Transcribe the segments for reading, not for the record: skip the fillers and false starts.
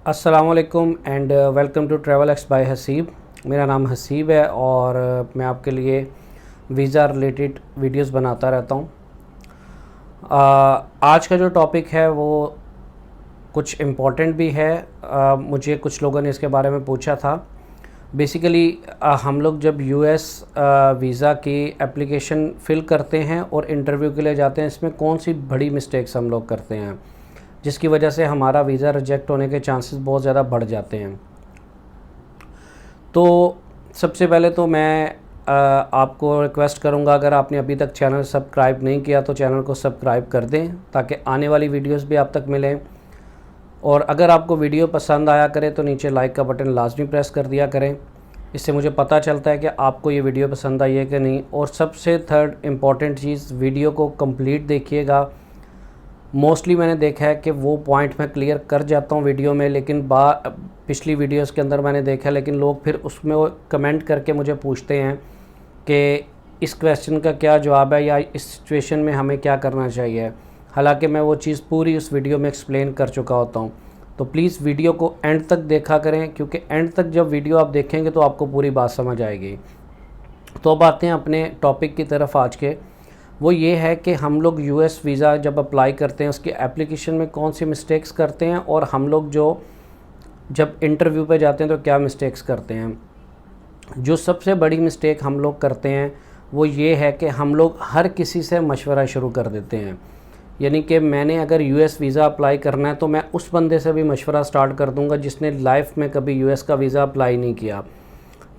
अस्सलामुअलैकुम and welcome to travel X by Haseeb. मेरा नाम हसीब है और मैं आपके लिए वीज़ा रिलेटेड वीडियोस बनाता रहता हूँ। आज का जो टॉपिक है वो कुछ इम्पोर्टेंट भी है। मुझे कुछ लोगों ने इसके बारे में पूछा था। बेसिकली हम लोग जब यूएस वीज़ा की एप्लीकेशन फ़िल करते हैं और इंटरव्यू के लिए जाते हैं, इसमें कौन सी बड़ी मिस्टेक्स हम लोग करते हैं जिसकी वजह से हमारा वीज़ा रिजेक्ट होने के चांसेस बहुत ज़्यादा बढ़ जाते हैं। तो सबसे पहले तो मैं आपको रिक्वेस्ट करूंगा, अगर आपने अभी तक चैनल सब्सक्राइब नहीं किया तो चैनल को सब्सक्राइब कर दें ताकि आने वाली वीडियोस भी आप तक मिलें। और अगर आपको वीडियो पसंद आया करे तो नीचे लाइक का बटन लाजमी प्रेस कर दिया करें। इससे मुझे पता चलता है कि आपको ये वीडियो पसंद आई है कि नहीं। और सबसे थर्ड इम्पॉर्टेंट चीज़, वीडियो को कंप्लीट देखिएगा। मोस्टली मैंने देखा है कि वो पॉइंट मैं क्लियर कर जाता हूँ वीडियो में, लेकिन पिछली वीडियोस के अंदर मैंने देखा है लेकिन लोग फिर उसमें वो कमेंट करके मुझे पूछते हैं कि इस क्वेश्चन का क्या जवाब है या इस सिचुएशन में हमें क्या करना चाहिए। हालांकि मैं वो चीज़ पूरी उस वीडियो में एक्सप्लेन कर चुका होता हूँ। तो प्लीज़ वीडियो को एंड तक देखा करें, क्योंकि एंड तक जब वीडियो आप देखेंगे तो आपको पूरी बात समझ आएगी। तो अब आते हैं अपने टॉपिक की तरफ आज के। वो ये है कि हम लोग यूएस वीज़ा जब अप्लाई करते हैं उसकी एप्लीकेशन में कौन सी मिस्टेक्स करते हैं, और हम लोग जब इंटरव्यू पे जाते हैं तो क्या मिस्टेक्स करते हैं। जो सबसे बड़ी मिस्टेक हम लोग करते हैं वो ये है कि हम लोग हर किसी से मशवरा शुरू कर देते हैं। यानी कि मैंने अगर यूएस वीज़ा अप्लाई करना है तो मैं उस बंदे से भी मशवरा स्टार्ट कर दूंगा जिसने लाइफ में कभी यूएस का वीज़ा अप्लाई नहीं किया,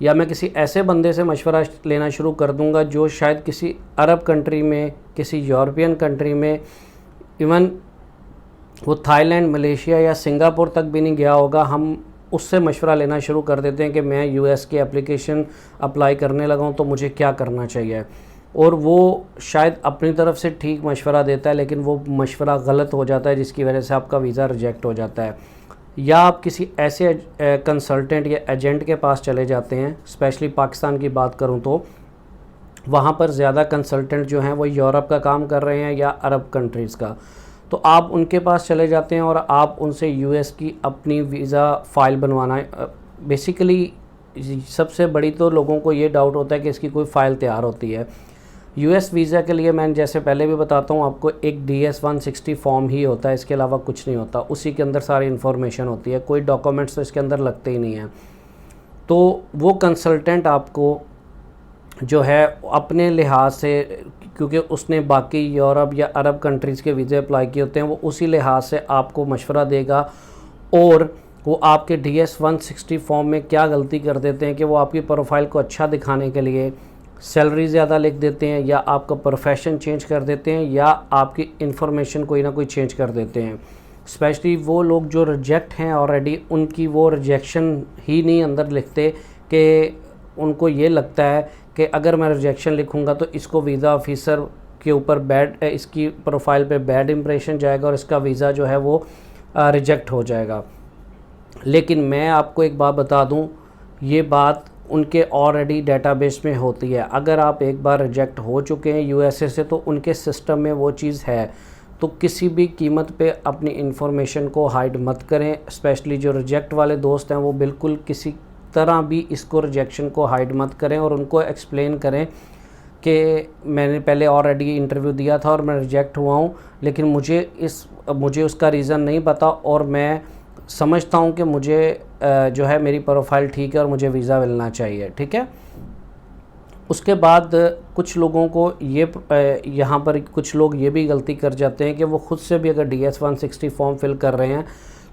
या मैं किसी ऐसे बंदे से मशवरा लेना शुरू कर दूंगा जो शायद किसी अरब कंट्री में, किसी यूरोपियन कंट्री में, इवन वो थाईलैंड, मलेशिया या सिंगापुर तक भी नहीं गया होगा। हम उससे मशवरा लेना शुरू कर देते हैं कि मैं यूएस की एप्लीकेशन अप्लाई करने लगा हूँ तो मुझे क्या करना चाहिए। और वो शायद अपनी तरफ से ठीक मशवरा देता है लेकिन वो मशवरा गलत हो जाता है जिसकी वजह से आपका वीज़ा रिजेक्ट हो जाता है। या आप किसी ऐसे कंसल्टेंट या एजेंट के पास चले जाते हैं, स्पेशली पाकिस्तान की बात करूं तो वहाँ पर ज़्यादा कंसल्टेंट जो हैं वो यूरोप का काम कर रहे हैं या अरब कंट्रीज़ का। तो आप उनके पास चले जाते हैं और आप उनसे यूएस की अपनी वीज़ा फ़ाइल बनवाना। बेसिकली सबसे बड़ी तो लोगों को ये डाउट होता है कि इसकी कोई फ़ाइल तैयार होती है। यूएस वीज़ा के लिए मैंने जैसे पहले भी बताता हूँ आपको, एक DS-160 फॉर्म ही होता है, इसके अलावा कुछ नहीं होता। उसी के अंदर सारी इन्फॉर्मेशन होती है, कोई डॉक्यूमेंट्स तो इसके अंदर लगते ही नहीं हैं। तो वो कंसल्टेंट आपको जो है अपने लिहाज से, क्योंकि उसने बाकी यूरोप या अरब कंट्रीज़ के वीज़े अप्लाई किए होते हैं, वो उसी लिहाज से आपको मशवरा देगा। और वो आपके DS-160 फॉर्म में क्या गलती कर देते हैं कि वो आपकी प्रोफाइल को अच्छा दिखाने के लिए सैलरी ज़्यादा लिख देते हैं, या आपका प्रोफेशन चेंज कर देते हैं, या आपकी इन्फॉर्मेशन कोई ना कोई चेंज कर देते हैं। स्पेशली वो लोग जो रिजेक्ट हैं ऑलरेडी, उनकी वो रिजेक्शन ही नहीं अंदर लिखते कि उनको ये लगता है कि अगर मैं रिजेक्शन लिखूंगा तो इसको वीज़ा ऑफिसर के ऊपर इसकी प्रोफाइल पे बैड इंप्रेशन जाएगा और इसका वीज़ा जो है वो रिजेक्ट हो जाएगा। लेकिन मैं आपको एक बात बता दूं, ये बात उनके ऑलरेडी डेटाबेस में होती है। अगर आप एक बार रिजेक्ट हो चुके हैं यूएसए से तो उनके सिस्टम में वो चीज़ है। तो किसी भी कीमत पे अपनी इन्फॉर्मेशन को हाइड मत करें। स्पेशली जो रिजेक्ट वाले दोस्त हैं वो बिल्कुल किसी तरह भी इसको रिजेक्शन को हाइड मत करें और उनको एक्सप्लेन करें कि मैंने पहले ऑलरेडी इंटरव्यू दिया था और मैं रिजेक्ट हुआ हूँ, लेकिन मुझे उसका रीज़न नहीं पता और मैं समझता हूँ कि मुझे जो है मेरी प्रोफाइल ठीक है और मुझे वीज़ा मिलना चाहिए। ठीक है। उसके बाद कुछ लोगों को यहाँ पर कुछ लोग ये भी गलती कर जाते हैं कि वो ख़ुद से भी अगर DS-160 फॉर्म फिल कर रहे हैं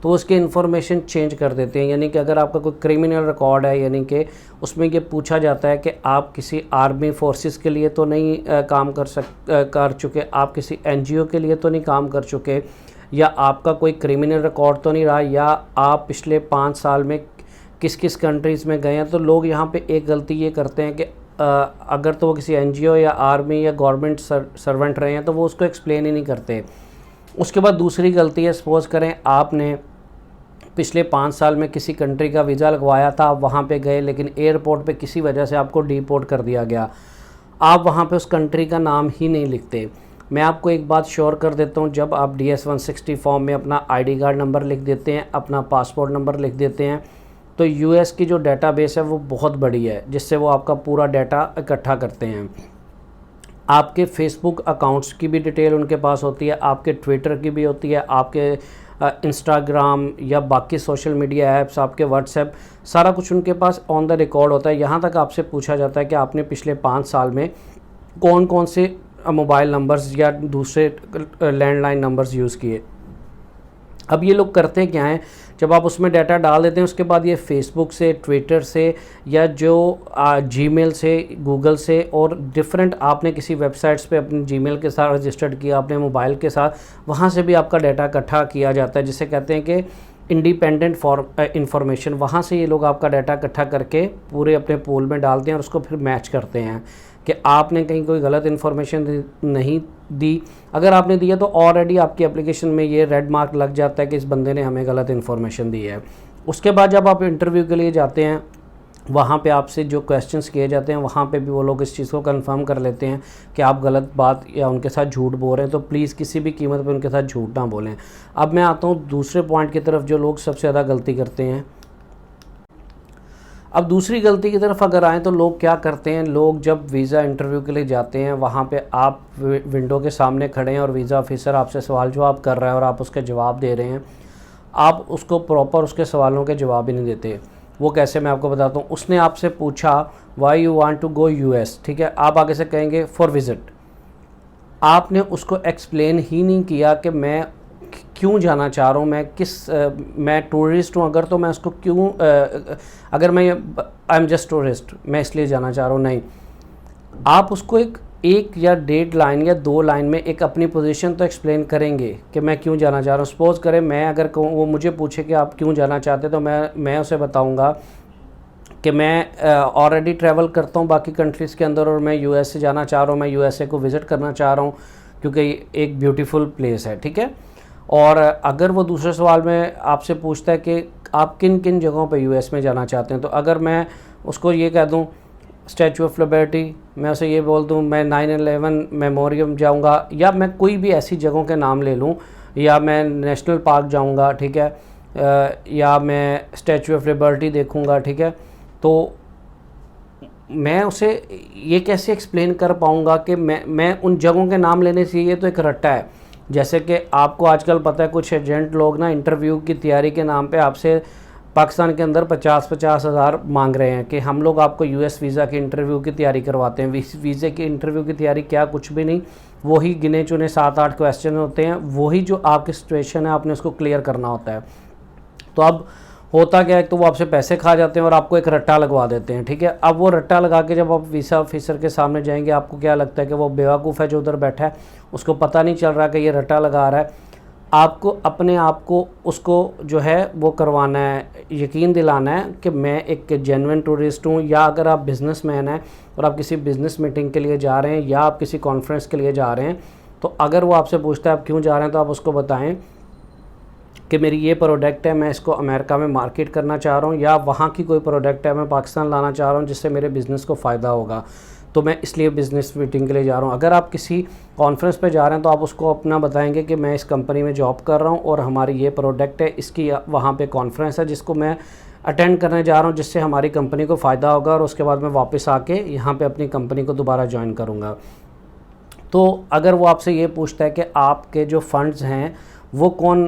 तो उसकी इन्फॉर्मेशन चेंज कर देते हैं। यानी कि अगर आपका कोई क्रिमिनल रिकॉर्ड है, यानी कि उसमें ये पूछा जाता है कि आप किसी आर्मी फोर्सेस के लिए तो नहीं काम कर चुके, आप किसी NGO के लिए तो नहीं काम कर चुके, या आपका कोई क्रिमिनल रिकॉर्ड तो नहीं रहा, या आप पिछले 5 साल में किस किस कंट्रीज़ में गए हैं। तो लोग यहाँ पे एक गलती ये करते हैं कि अगर तो वो किसी NGO या आर्मी या गवर्नमेंट सर्वेंट रहे हैं तो वो उसको एक्सप्लेन ही नहीं करते। उसके बाद दूसरी गलती है, सपोज़ करें आपने पिछले 5 साल में किसी कंट्री का वीज़ा लगवाया था, आप वहाँ पे गए लेकिन एयरपोर्ट पे किसी वजह से आपको डिपोर्ट कर दिया गया, आप वहाँ पे उस कंट्री का नाम ही नहीं लिखते। मैं आपको एक बात श्योर कर देता हूँ, जब आप DS-160 फॉर्म में अपना ID कार्ड नंबर लिख देते हैं, अपना पासपोर्ट नंबर लिख देते हैं, तो US की जो डेटाबेस है वो बहुत बड़ी है, जिससे वो आपका पूरा डाटा इकट्ठा करते हैं। आपके फेसबुक अकाउंट्स की भी डिटेल उनके पास होती है, आपके ट्विटर की भी होती है, आपके इंस्टाग्राम या बाकी सोशल मीडिया ऐप्स, आपके व्हाट्सएप, सारा कुछ उनके पास ऑन द रिकॉर्ड होता है। यहाँ तक आपसे पूछा जाता है कि आपने पिछले 5 साल में कौन कौन से मोबाइल नंबर्स या दूसरे लैंडलाइन नंबर्स यूज़ किए। अब ये लोग करते क्या हैं, जब आप उसमें डाटा डाल देते हैं उसके बाद ये फेसबुक से, ट्विटर से या जो जीमेल से, गूगल से और डिफरेंट आपने किसी वेबसाइट्स पे अपने जीमेल के साथ रजिस्टर्ड किया, अपने मोबाइल के साथ, वहाँ से भी आपका डाटा इकट्ठा किया जाता है, जिसे कहते हैं कि इंडिपेंडेंट इंफॉर्मेशन। वहाँ से ये लोग आपका डाटा इकट्ठा करके पूरे अपने पूल में डालते हैं और उसको फिर मैच करते हैं कि आपने कहीं कोई गलत इन्फॉर्मेशन नहीं दी। अगर आपने दिया तो ऑलरेडी आपकी एप्लीकेशन में ये रेड मार्क लग जाता है कि इस बंदे ने हमें गलत इन्फॉर्मेशन दी है। उसके बाद जब आप इंटरव्यू के लिए जाते हैं, वहाँ पे आपसे जो क्वेश्चंस किए जाते हैं, वहाँ पे भी वो लोग इस चीज़ को कंफर्म कर लेते हैं कि आप गलत बात या उनके साथ झूठ बोल रहे हैं। तो प्लीज़ किसी भी कीमत पे उनके साथ झूठ ना बोलें। अब मैं आता हूँ दूसरे पॉइंट की तरफ, जो लोग सबसे ज़्यादा गलती करते हैं। अब दूसरी गलती की तरफ अगर आएँ तो लोग क्या करते हैं, लोग जब वीज़ा इंटरव्यू के लिए जाते हैं, वहाँ पे आप विंडो के सामने खड़े हैं और वीज़ा ऑफिसर आपसे सवाल जवाब कर रहा है और आप उसके जवाब दे रहे हैं, आप उसको प्रॉपर उसके सवालों के जवाब ही नहीं देते। वो कैसे, मैं आपको बताता हूँ। उसने आपसे पूछा why you want to go US, ठीक है, आप आगे से कहेंगे फॉर विज़िट। आपने उसको एक्सप्लेन ही नहीं किया कि मैं क्यों जाना चाह रहा हूँ, मैं टूरिस्ट हूँ अगर, तो मैं उसको क्यों, अगर मैं आई एम जस्ट टूरिस्ट, मैं इसलिए जाना चाह रहा हूँ, नहीं। आप उसको एक या 1.5 लाइन या 2 लाइन में एक अपनी पोजीशन तो एक्सप्लेन करेंगे कि मैं क्यों जाना चाह रहा हूँ। सपोज़ करें मैं अगर कहूँ, वो मुझे पूछे कि आप क्यों जाना चाहते, तो मैं उसे बताऊँगा कि मैं ऑलरेडी ट्रैवल करता हूँ बाकी कंट्रीज़ के अंदर और मैं US से जाना चाह रहा हूँ, मैं USA को विज़िट करना चाह रहा हूँ क्योंकि एक ब्यूटीफुल प्लेस है, ठीक है। और अगर वो दूसरे सवाल में आपसे पूछता है कि आप किन किन जगहों पे US में जाना चाहते हैं, तो अगर मैं उसको ये कह दूं स्टैचू ऑफ लिबर्टी, मैं उसे ये बोल दूं मैं 9/11 मेमोरियम जाऊंगा, या मैं कोई भी ऐसी जगहों के नाम ले लूं, या मैं नेशनल पार्क जाऊंगा, ठीक है, या मैं स्टैचू ऑफ लिबर्टी देखूंगा, ठीक है, तो मैं उसे ये कैसे एक्सप्लेन कर पाऊँगा कि मैं उन जगहों के नाम लेने से, ये तो एक रट्टा है। जैसे कि आपको आजकल पता है कुछ एजेंट लोग ना इंटरव्यू की तैयारी के नाम पे आपसे पाकिस्तान के अंदर 50-50 हज़ार मांग रहे हैं कि हम लोग आपको US वीज़ा की इंटरव्यू की तैयारी करवाते हैं। वीज़े की इंटरव्यू की तैयारी क्या, कुछ भी नहीं, वही गिने चुने 7-8 क्वेश्चन होते हैं, वही जो आपकी सिचुएशन है आपने उसको क्लियर करना होता है। तो अब होता क्या है, तो वो आपसे पैसे खा जाते हैं और आपको एक रट्टा लगवा देते हैं, ठीक है। अब वो रट्टा लगा के जब आप वीज़ा ऑफिसर के सामने जाएंगे, आपको क्या लगता है कि वो बेवकूफ़ है जो उधर बैठा है, उसको पता नहीं चल रहा कि ये रट्टा लगा रहा है। आपको अपने आप को उसको जो है वो करवाना है, यकीन दिलाना है कि मैं एक जेन्युइन टूरिस्ट हूँ। या अगर आप बिज़नेसमैन हैं और आप किसी बिज़नेस मीटिंग के लिए जा रहे हैं या आप किसी कॉन्फ्रेंस के लिए जा रहे हैं, तो अगर वो आपसे पूछता है आप क्यों जा रहे हैं, तो आप उसको बताएं कि मेरी ये प्रोडक्ट है, मैं इसको अमेरिका में मार्केट करना चाह रहा हूँ, या वहाँ की कोई प्रोडक्ट है मैं पाकिस्तान लाना चाह रहा हूँ जिससे मेरे बिज़नेस को फ़ायदा होगा, तो मैं इसलिए बिज़नेस मीटिंग के लिए जा रहा हूँ। अगर आप किसी कॉन्फ्रेंस पे जा रहे हैं तो आप उसको अपना बताएंगे कि मैं इस कंपनी में जॉब कर रहा हूँ और हमारी ये प्रोडक्ट है, इसकी वहाँ पे कॉन्फ्रेंस है जिसको मैं अटेंड करने जा रहा हूँ, जिससे हमारी कंपनी को फ़ायदा होगा और उसके बाद मैं वापस आके यहाँ पे अपनी कंपनी को दोबारा ज्वाइन करूँगा। तो अगर वो आपसे ये पूछता है कि आपके जो फंड्स हैं वो कौन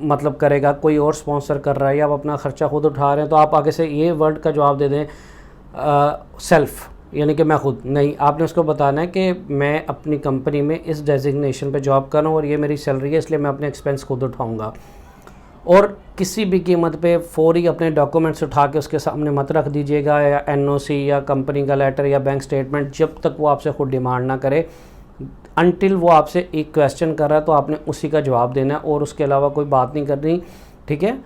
मतलब करेगा, कोई और स्पॉन्सर कर रहा है या आप अपना ख़र्चा खुद उठा रहे हैं, तो आप आगे से ये वर्ड का जवाब दे दें सेल्फ़, यानी कि मैं खुद नहीं। आपने उसको बताना है कि मैं अपनी कंपनी में इस डेजिग्नेशन पे जॉब कर रहा हूँ और ये मेरी सैलरी है, इसलिए मैं अपने एक्सपेंस खुद उठाऊँगा। और किसी भी कीमत पे फौरी अपने डॉक्यूमेंट्स उठा के उसके सामने मत रख दीजिएगा, या NOC या कंपनी का लेटर या बैंक स्टेटमेंट, जब तक वो आपसे खुद डिमांड ना करे। अनटिल वो आपसे एक क्वेश्चन कर रहा है तो आपने उसी का जवाब देना है और उसके अलावा कोई बात नहीं करनी, ठीक है।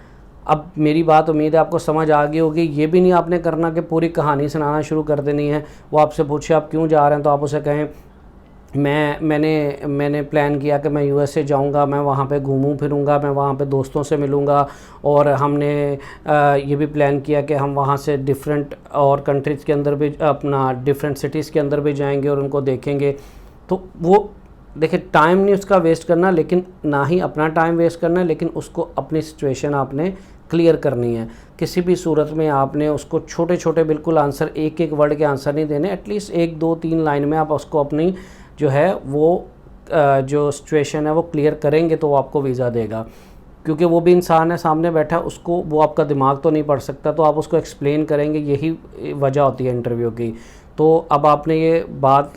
अब मेरी बात उम्मीद है आपको समझ आ गई होगी। ये भी नहीं आपने करना कि पूरी कहानी सुनाना शुरू कर देनी है। वो आपसे पूछे आप क्यों जा रहे हैं, तो आप उसे कहें मैंने प्लान किया कि मैं USA जाऊंगा, मैं वहाँ पे घूमूं फिरूंगा, मैं वहाँ पे दोस्तों से मिलूंगा, और हमने ये भी प्लान किया कि हम वहाँ से डिफरेंट और कंट्रीज़ के अंदर भी, अपना डिफरेंट सिटीज़ के अंदर भी जाएंगे और उनको देखेंगे। तो वो देखिए टाइम नहीं उसका वेस्ट करना, लेकिन ना ही अपना टाइम वेस्ट करना है, लेकिन उसको अपनी सिचुएशन आपने क्लियर करनी है। किसी भी सूरत में आपने उसको छोटे छोटे बिल्कुल आंसर, एक एक वर्ड के आंसर नहीं देने, एटलीस्ट 1 2 3 लाइन में आप उसको अपनी जो है वो जो सिचुएशन है वो क्लियर करेंगे तो वो आपको वीज़ा देगा। क्योंकि वो भी इंसान है सामने बैठा, उसको वो आपका दिमाग तो नहीं पढ़ सकता, तो आप उसको एक्सप्लेन करेंगे, यही वजह होती है इंटरव्यू की। तो अब आपने ये बात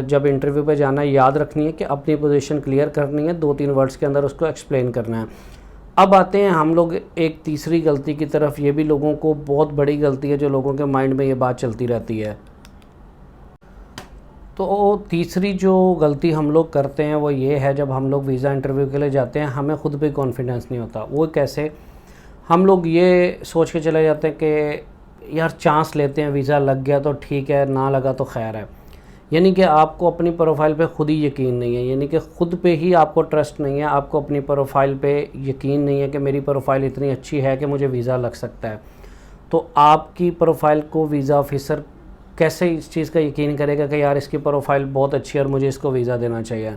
जब इंटरव्यू पे जाना है याद रखनी है कि अपनी पोजीशन क्लियर करनी है, 2-3 वर्ड्स के अंदर उसको एक्सप्लेन करना है। अब आते हैं हम लोग एक तीसरी गलती की तरफ। ये भी लोगों को बहुत बड़ी गलती है, जो लोगों के माइंड में ये बात चलती रहती है। तो तीसरी जो गलती हम लोग करते हैं वो ये है, जब हम लोग वीज़ा इंटरव्यू के लिए जाते हैं हमें ख़ुद भी कॉन्फिडेंस नहीं होता। वो कैसे? हम लोग ये सोच के चले जाते हैं कि यार चांस लेते हैं, वीज़ा लग गया तो ठीक है, ना लगा तो खैर है। यानी कि आपको अपनी प्रोफाइल पे ख़ुद ही यकीन नहीं है, यानी कि ख़ुद पे ही आपको ट्रस्ट नहीं है, आपको अपनी प्रोफाइल पे यकीन नहीं है कि मेरी प्रोफाइल इतनी अच्छी है कि मुझे वीज़ा लग सकता है। तो आपकी प्रोफाइल को वीज़ा ऑफिसर कैसे इस चीज़ का यकीन करेगा कि यार इसकी प्रोफाइल बहुत अच्छी है और मुझे इसको वीज़ा देना चाहिए?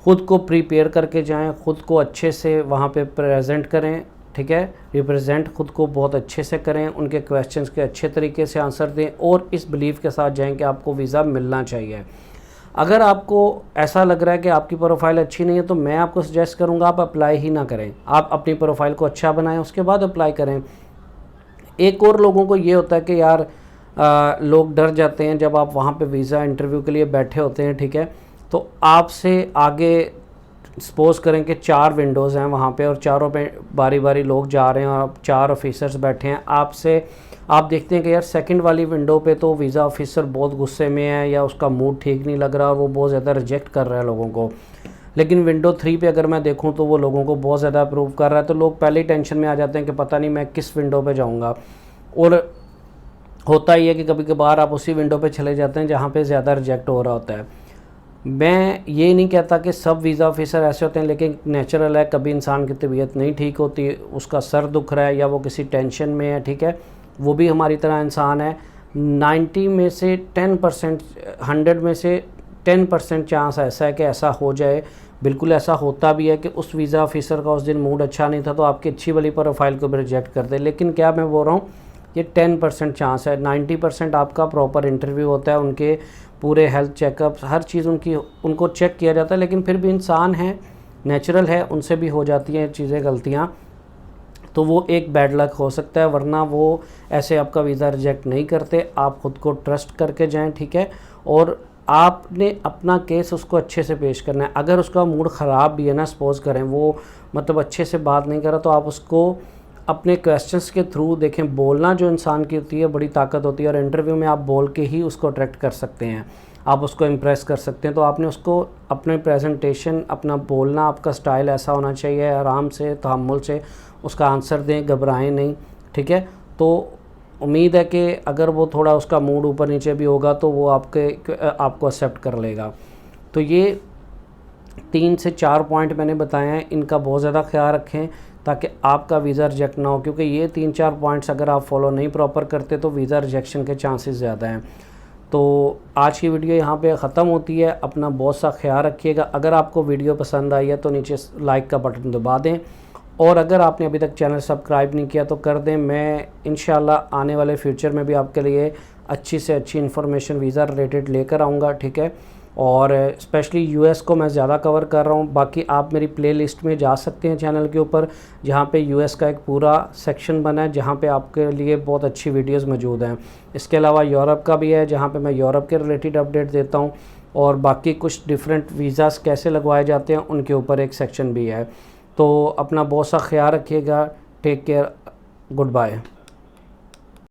ख़ुद को प्रिपेयर करके जाएं, ख़ुद को अच्छे से वहाँ पे प्रेजेंट करें, ठीक है, रिप्रेजेंट ख़ुद को बहुत अच्छे से करें, उनके क्वेश्चंस के अच्छे तरीके से आंसर दें और इस बिलीव के साथ जाएं कि आपको वीज़ा मिलना चाहिए। अगर आपको ऐसा लग रहा है कि आपकी प्रोफाइल अच्छी नहीं है तो मैं आपको सजेस्ट करूँगा आप अप्लाई ही ना करें, आप अपनी प्रोफाइल को अच्छा बनाएं, उसके बाद अप्लाई करें। एक और लोगों को ये होता है कि यार लोग डर जाते हैं जब आप वहाँ पे वीज़ा इंटरव्यू के लिए बैठे होते हैं, ठीक है, तो आपसे आगे सपोज़ करें कि 4 विंडोज़ हैं वहाँ पे और चारों पे बारी बारी लोग जा रहे हैं और 4 ऑफिसर्स बैठे हैं। आप देखते हैं कि यार सेकंड वाली विंडो पे तो वीज़ा ऑफिसर बहुत गुस्से में है या उसका मूड ठीक नहीं लग रहा और वो बहुत ज़्यादा रिजेक्ट कर रहा है लोगों को, लेकिन विंडो 3 पे अगर मैं देखूं तो वो लोगों को बहुत ज़्यादा अप्रूव कर रहा है। तो लोग पहले ही टेंशन में आ जाते हैं कि पता नहीं मैं किस विंडो पे जाऊंगा। और होता ही है कि कभी कभार आप उसी विंडो पे चले जाते हैं जहाँ पे ज़्यादा रिजेक्ट हो रहा होता है। मैं ये नहीं कहता कि सब वीज़ा ऑफिसर ऐसे होते हैं, लेकिन नेचुरल है, कभी इंसान की तबीयत नहीं ठीक होती, उसका सर दुख रहा है या वो किसी टेंशन में है, ठीक है, वो भी हमारी तरह इंसान है। 90 में से 10%, 100 में से 10% चांस ऐसा है कि ऐसा हो जाए। बिल्कुल ऐसा होता भी है कि उस वीज़ा ऑफिसर का उस दिन मूड अच्छा नहीं था तो आपकी अच्छी वाली प्रोफाइल को भी रिजेक्ट कर दे। लेकिन क्या मैं बोल रहा हूँ, ये 10% चांस है। 90% आपका प्रॉपर इंटरव्यू होता है, उनके पूरे हेल्थ चेकअप्स, हर चीज़ उनको चेक किया जाता है, लेकिन फिर भी इंसान है, नेचुरल है, उनसे भी हो जाती हैं चीज़ें, गलतियाँ, तो वो एक बैड लक हो सकता है, वरना वो ऐसे आपका वीज़ा रिजेक्ट नहीं करते। आप ख़ुद को ट्रस्ट करके जाएं, ठीक है, और आपने अपना केस उसको अच्छे से पेश करना है। अगर उसका मूड ख़राब भी है ना, सपोज़ करें वो मतलब अच्छे से बात नहीं कर रहा, तो आप उसको अपने क्वेश्चंस के थ्रू देखें। बोलना जो इंसान की होती है बड़ी ताकत होती है, और इंटरव्यू में आप बोल के ही उसको अट्रैक्ट कर सकते हैं, आप उसको इम्प्रेस कर सकते हैं। तो आपने उसको अपने प्रेजेंटेशन, अपना बोलना, आपका स्टाइल ऐसा होना चाहिए, आराम से, तहम्मुल से उसका आंसर दें, घबराएं नहीं, ठीक है। तो उम्मीद है कि अगर वो थोड़ा उसका मूड ऊपर नीचे भी होगा तो वो आपको एक्सेप्ट कर लेगा। तो ये 3 से 4 पॉइंट मैंने बताए हैं, इनका बहुत ज़्यादा ख्याल रखें ताकि आपका वीज़ा रिजेक्ट ना हो, क्योंकि ये 3-4 पॉइंट्स अगर आप फॉलो नहीं प्रॉपर करते तो वीज़ा रिजेक्शन के चांसेस ज़्यादा हैं। तो आज की वीडियो यहाँ पे ख़त्म होती है। अपना बहुत सा ख्याल रखिएगा। अगर आपको वीडियो पसंद आई है तो नीचे लाइक का बटन दबा दें, और अगर आपने अभी तक चैनल सब्सक्राइब नहीं किया तो कर दें। मैं इंशाल्लाह आने वाले फ्यूचर में भी आपके लिए अच्छी से अच्छी इन्फॉर्मेशन वीज़ा रिलेटेड लेकर आऊँगा, ठीक है। और स्पेशली यूएस को मैं ज़्यादा कवर कर रहा हूँ। बाकी आप मेरी प्लेलिस्ट में जा सकते हैं चैनल के ऊपर, जहाँ पे यूएस का एक पूरा सेक्शन बना है, जहाँ पे आपके लिए बहुत अच्छी वीडियोस मौजूद हैं। इसके अलावा यूरोप का भी है, जहाँ पे मैं यूरोप के रिलेटेड अपडेट देता हूँ, और बाकी कुछ डिफरेंट वीज़ास कैसे लगवाए जाते हैं उनके ऊपर एक सेक्शन भी है। तो अपना बहुत सा ख्याल रखिएगा। Take care, good bye.